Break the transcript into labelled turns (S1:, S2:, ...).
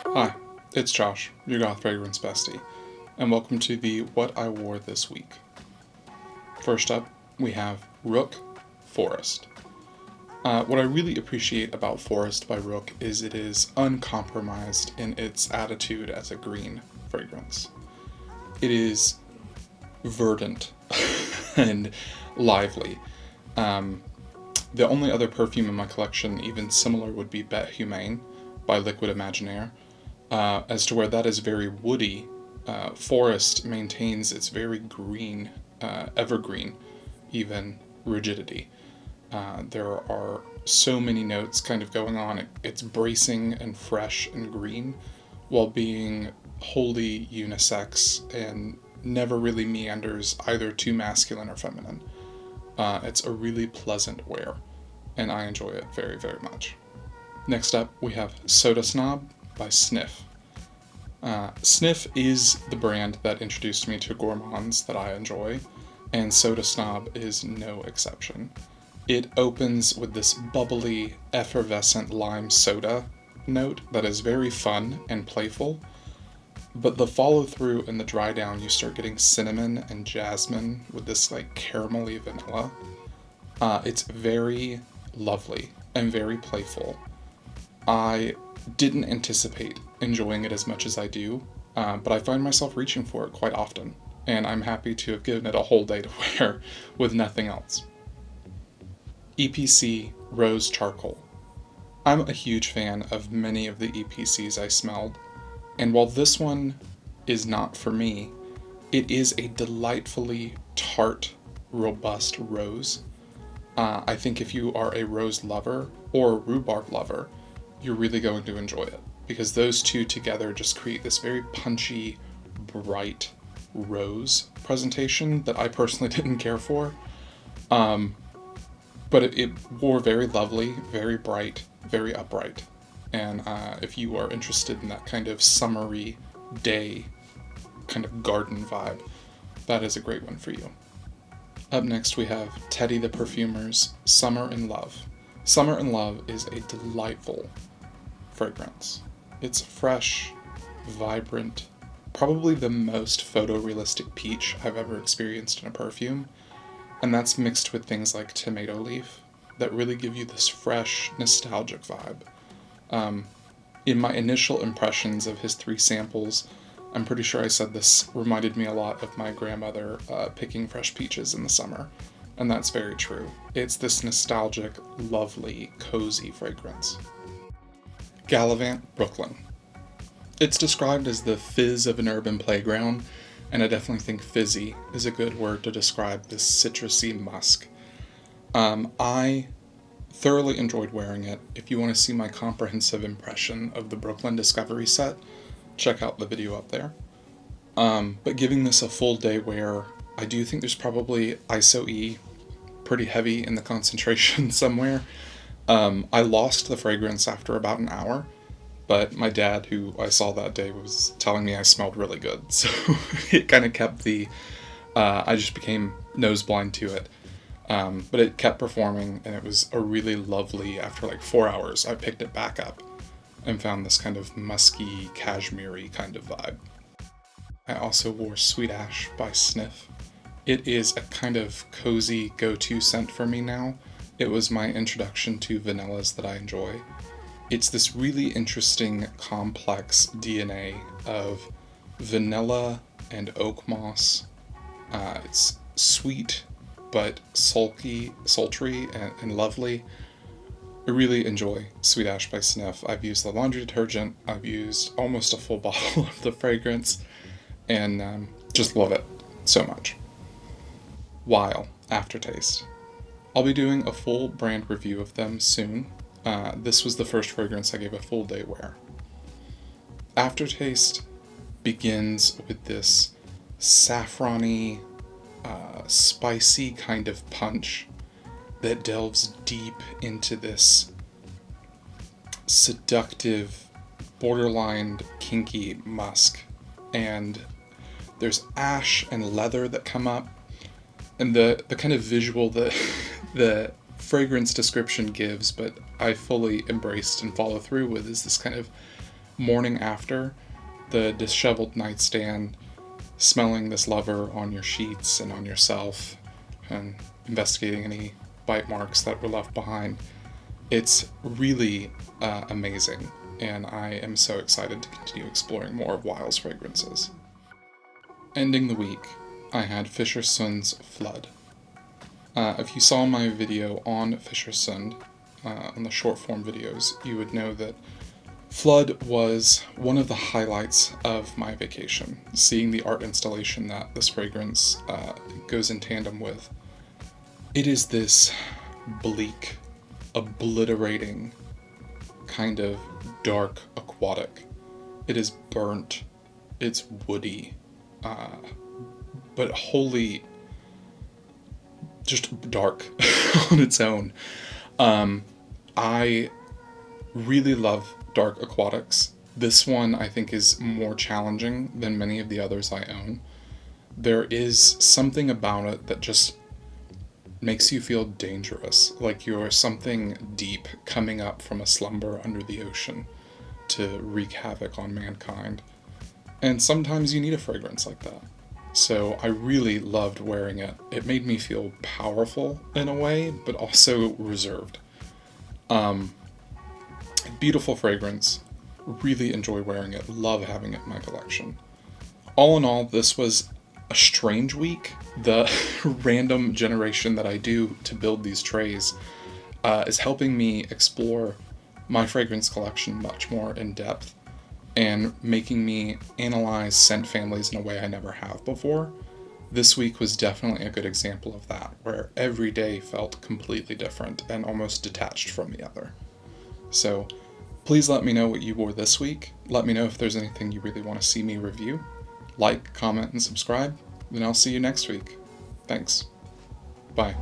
S1: Hi, it's Josh, your Goth fragrance bestie, and welcome to the What I Wore This Week. First up, we have Rook Forest. What I really appreciate about Forest by Rook is it is uncompromised in its attitude as a green fragrance. It is verdant and lively. The only other perfume in my collection even similar would be Bête Humaine by Liquid Imaginaire. As to where that is very woody, Forest maintains its very green, evergreen, even rigidity. There are so many notes kind of going on. It's bracing and fresh and green while being wholly unisex and never really meanders either too masculine or feminine. It's a really pleasant wear, and I enjoy it very, very much. Next up, we have Soda Snob by Snif. Snif is the brand that introduced me to gourmands that I enjoy, and Soda Snob is no exception. It opens with this bubbly, effervescent lime soda note that is very fun and playful, but the follow through and the dry down, you start getting cinnamon and jasmine with this like caramelly vanilla. It's very lovely and very playful. I didn't anticipate enjoying it as much as I do, but I find myself reaching for it quite often, and I'm happy to have given it a whole day to wear with nothing else. EPC Rose Charcoal. I'm a huge fan of many of the EPCs I smelled, and while this one is not for me, it is a delightfully tart, robust rose. I think if you are a rose lover or a rhubarb lover, you're really going to enjoy it, because those two together just create this very punchy, bright rose presentation that I personally didn't care for. But it wore very lovely, very bright, very upright. And if you are interested in that kind of summery day, kind of garden vibe, that is a great one for you. Up next we have Teddy the Perfumer's Summer in Love. Summer in Love is a delightful fragrance. It's fresh, vibrant, probably the most photorealistic peach I've ever experienced in a perfume, and that's mixed with things like tomato leaf that really give you this fresh, nostalgic vibe. In my initial impressions of his 3 samples, I'm pretty sure I said this reminded me a lot of my grandmother picking fresh peaches in the summer, and that's very true. It's this nostalgic, lovely, cozy fragrance. Gallivant Brooklyn. It's described as the fizz of an urban playground, and I definitely think fizzy is a good word to describe this citrusy musk. I thoroughly enjoyed wearing it. If you want to see my comprehensive impression of the Brooklyn Discovery set, check out the video up there. But giving this a full day wear, I do think there's probably ISO-E pretty heavy in the concentration somewhere. I lost the fragrance after about an hour, but my dad, who I saw that day, was telling me I smelled really good, so it kind of kept the, I just became nose blind to it. But it kept performing, and it was a really lovely, after like 4 hours, I picked it back up and found this kind of musky, cashmere-y kind of vibe. I also wore Sweet Ash by Snif. It is a kind of cozy go-to scent for me now. It was my introduction to vanillas that I enjoy. It's this really interesting, complex DNA of vanilla and oak moss. It's sweet, but sultry and lovely. I really enjoy Sweet Ash by Snif. I've used the laundry detergent, I've used almost a full bottle of the fragrance, and just love it so much. WILE Aftertaste. I'll be doing a full brand review of them soon. This was the first fragrance I gave a full day wear. Aftertaste begins with this saffrony, spicy kind of punch that delves deep into this seductive, borderline kinky musk. And there's ash and leather that come up, and the kind of visual that the fragrance description gives, but I fully embraced and follow through with, is this kind of morning after, the disheveled nightstand, smelling this lover on your sheets and on yourself, and investigating any bite marks that were left behind. It's really amazing, and I am so excited to continue exploring more of WILE's fragrances. Ending the week, I had Fischersund's FLOD. If you saw my video on Fischersund, on the short form videos, you would know that FLOD was one of the highlights of my vacation, seeing the art installation that this fragrance goes in tandem with. It is this bleak, obliterating, kind of dark aquatic. It is burnt, it's woody, but wholly just dark on its own. I really love dark aquatics. This one I think is more challenging than many of the others I own. There is something about it that just makes you feel dangerous, like you're something deep coming up from a slumber under the ocean to wreak havoc on mankind. And sometimes you need a fragrance like that. So I really loved wearing it. It made me feel powerful in a way, but also reserved. Beautiful fragrance. Really enjoy wearing it. Love having it in my collection. All in all, this was a strange week. The random generation that I do to build these trays is helping me explore my fragrance collection much more in depth, and making me analyze scent families in a way I never have before. This week was definitely a good example of that, where every day felt completely different and almost detached from the other. So please let me know what you wore this week. Let me know if there's anything you really want to see me review. Like, comment, and subscribe, and I'll see you next week. Thanks. Bye.